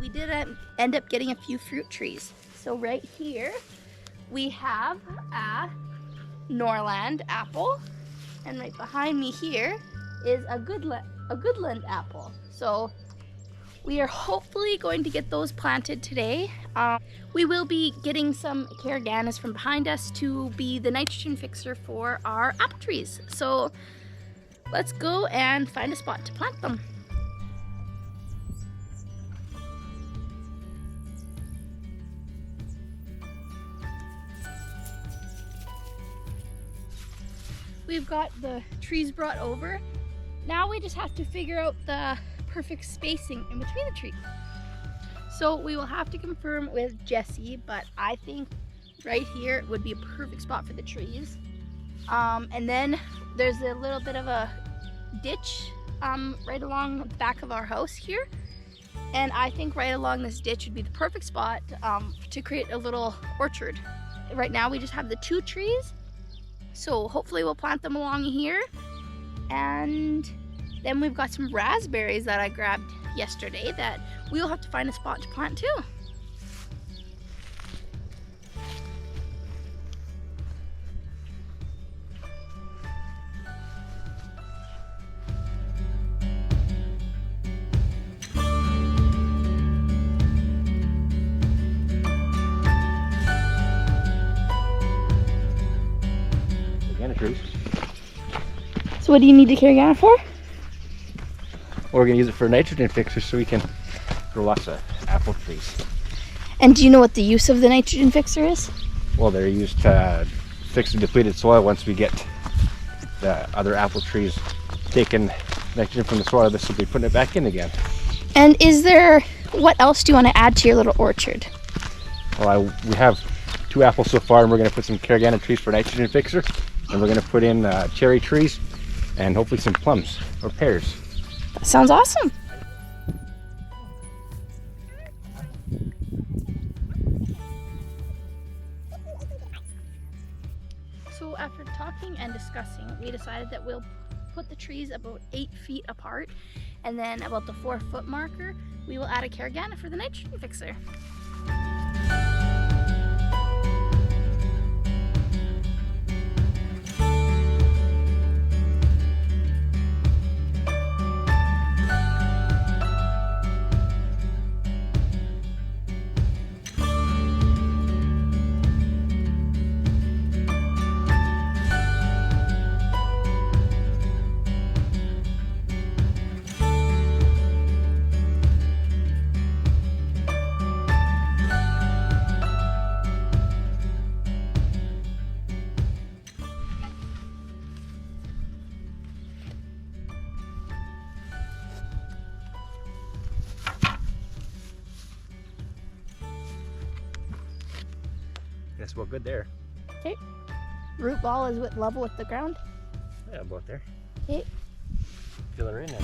we did end up getting a few fruit trees. So right here we have a Norland apple, and right behind me here is a Goodland apple. So we are hopefully going to get those planted today. We will be getting some Caraganas from behind us to be the nitrogen fixer for our apple trees. So let's go and find a spot to plant them. We've got the trees brought over. Now we just have to figure out the perfect spacing in between the trees. So we will have to confirm with Jesse, but I think right here would be a perfect spot for the trees. And then there's a little bit of a ditch right along the back of our house here. And I think right along this ditch would be the perfect spot to create a little orchard. Right now we just have the 2 trees. So hopefully we'll plant them along here. And then we've got some raspberries that I grabbed yesterday that we'll have to find a spot to plant too. Trees. So what do you need the Caragana for? We're going to use it for nitrogen fixers so we can grow lots of apple trees. And do you know what the use of the nitrogen fixer is? Well, they're used to fix the depleted soil. Once we get the other apple trees taking nitrogen from the soil, this will be putting it back in again. And what else do you want to add to your little orchard? Well, we have 2 apples so far, and we're going to put some Caragana trees for nitrogen fixer. And we're going to put in cherry trees and hopefully some plums or pears. That sounds awesome. So after talking and discussing, we decided that we'll put the trees about 8 feet apart, and then about the 4-foot marker, we will add a Caragana for the nitrogen fixer. That's about good there. Okay. Root ball is level with the ground. Yeah, about there. Okay. Fill her in there.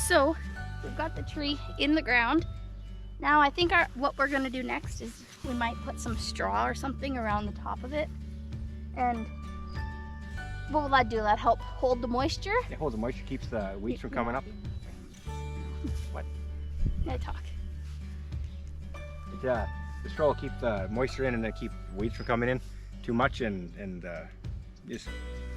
So we've got the tree in the ground. Now I think what we're gonna do next is we might put some straw or something around the top of it. And what will that do? That help hold the moisture? It holds the moisture, keeps the weeds from coming up. What? Can I talk? The straw will keep the moisture in and then keep weeds from coming in too much, and just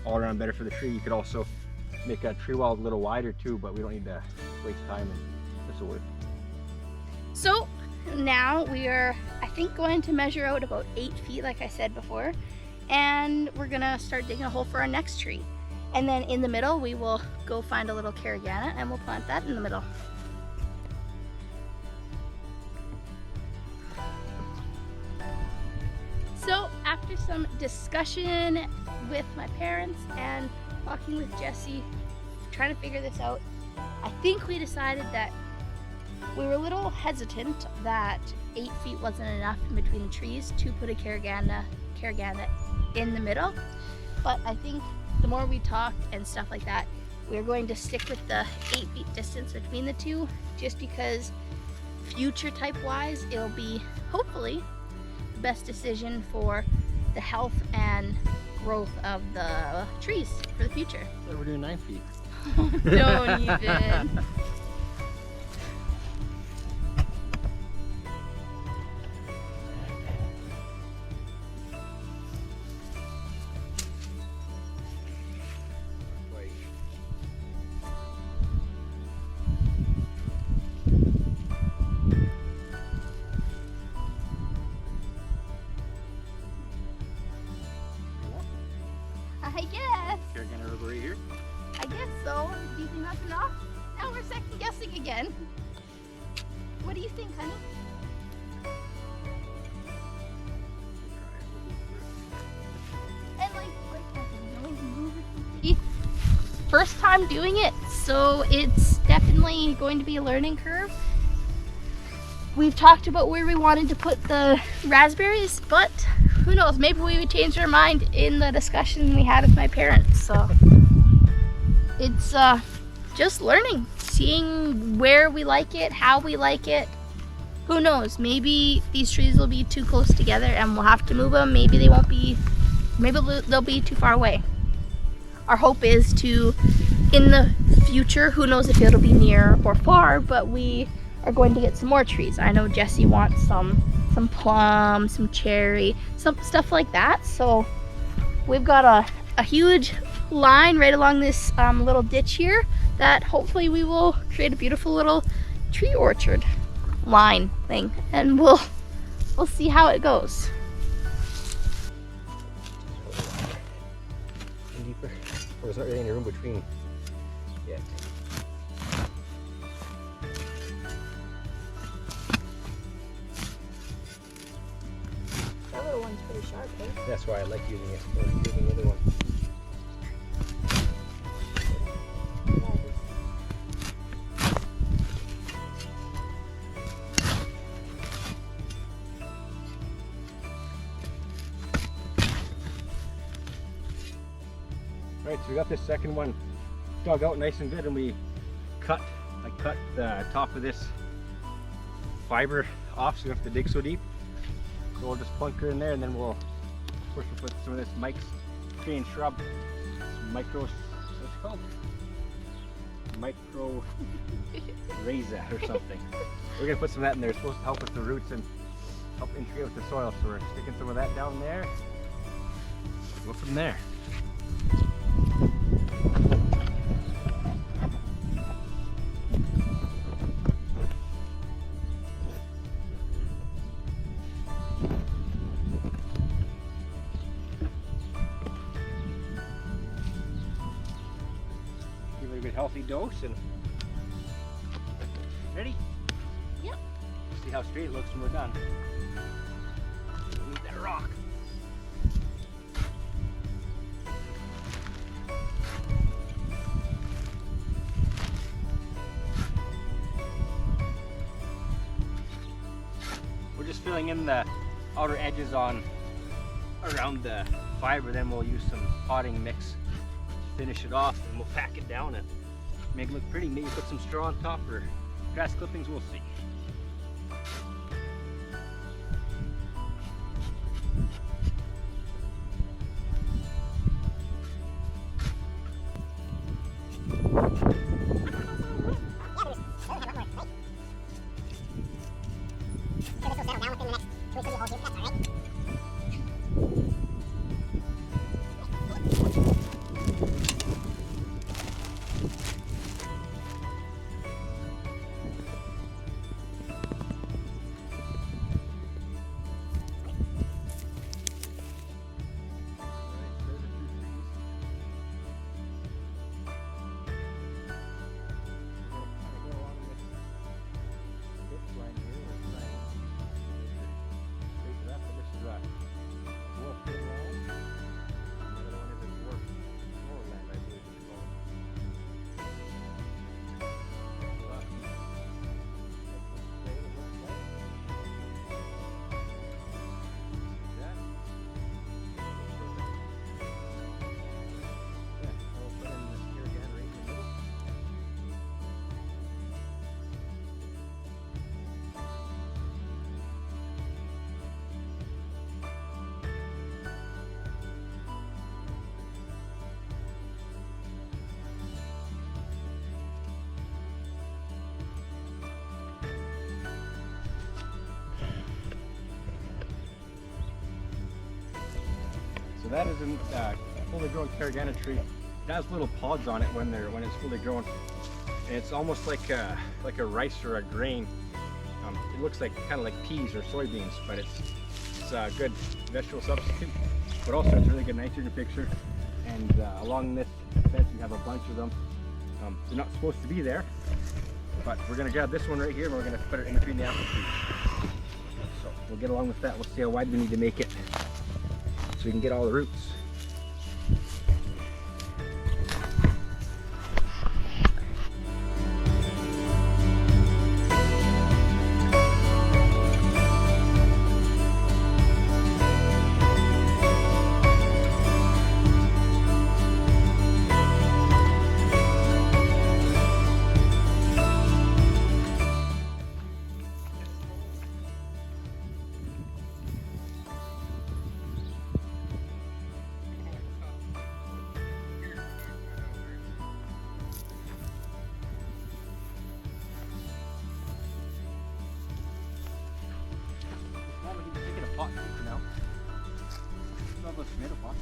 all around better for the tree. You could also make a tree wall a little wider too, but we don't need to waste time, and this will work. So now we are, I think, going to measure out about 8 feet like I said before, and we're gonna start digging a hole for our next tree. And then in the middle, we will go find a little caragana and we'll plant that in the middle. So after some discussion with my parents and talking with Jesse, trying to figure this out, I think we decided that we were a little hesitant that 8 feet wasn't enough in between the trees to put a caragana in the middle. But I think the more we talked and stuff like that, we're going to stick with the 8 feet distance between the two, just because future type wise, it'll be hopefully the best decision for the health and growth of the trees for the future. So we're doing 9 feet. Don't even. I guess. Caragana over right here. I guess so. Do you think that's enough? Now we're second guessing again. What do you think, honey? And first time doing it, so it's definitely going to be a learning curve. We've talked about where we wanted to put the raspberries, but who knows, maybe we would change our mind in the discussion we had with my parents. So it's just learning, seeing where we like it, how we like it. Who knows, maybe these trees will be too close together and we'll have to move them. Maybe they won't be, maybe they'll be too far away. Our hope is to, in the future, who knows if it'll be near or far, but we are going to get some more trees. I know Jesse wants some plum, some cherry, some stuff like that. So we've got a huge line right along this little ditch here that hopefully we will create a beautiful little tree orchard line thing, and we'll see how it goes. Deeper. Or there's not really any room between yet. That little one's pretty sharp, eh? That's why I like using it, or using the other one. Alright, so we got this second one dug out nice and good, and I cut the top of this fiber off so you don't have to dig so deep. So we'll just plunk her in there, and then we'll put some of this Mike's tree and shrub, what's it called? Micro raisin or something. We're gonna put some of that in there. It's supposed to help with the roots and help integrate with the soil. So we're sticking some of that down there. Go from there. Give it a good healthy dose and ready? Yep. See how straight it looks when we're done. We need that rock. We're just filling in the outer edges around the fiber, then we'll use some potting mix to finish it off, and we'll pack it down and make it look pretty. Maybe put some straw on top or grass clippings, we'll see. So that is a fully grown Caragana tree. It has little pods on it when it's fully grown, and it's almost like a rice or a grain. It looks like kind of like peas or soybeans, but it's a good vegetable substitute. But also it's a really good nitrogen fixer. And along this fence we have a bunch of them. They're not supposed to be there, but we're gonna grab this one right here and we're gonna put it in between the apple trees. So we'll get along with that. We'll see how wide we need to make it so we can get all the roots. Pot for now. Not much tomato pot.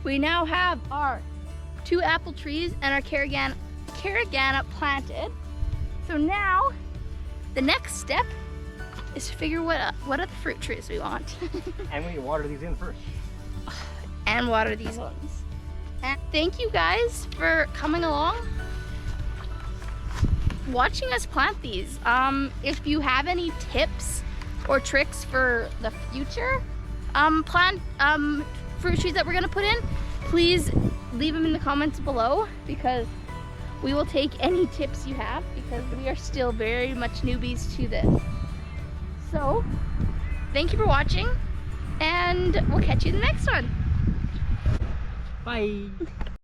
We now have our 2 apple trees and our Caragana planted. So now the next step is to figure what other fruit trees we want. And we need to water these in first. And water these ones. And thank you guys for coming along, watching us plant these. If you have any tips or tricks for the future fruit trees that we're gonna put in, please leave them in the comments below, because we will take any tips you have, because we are still very much newbies to this. So thank you for watching, and we'll catch you in the next one. Bye.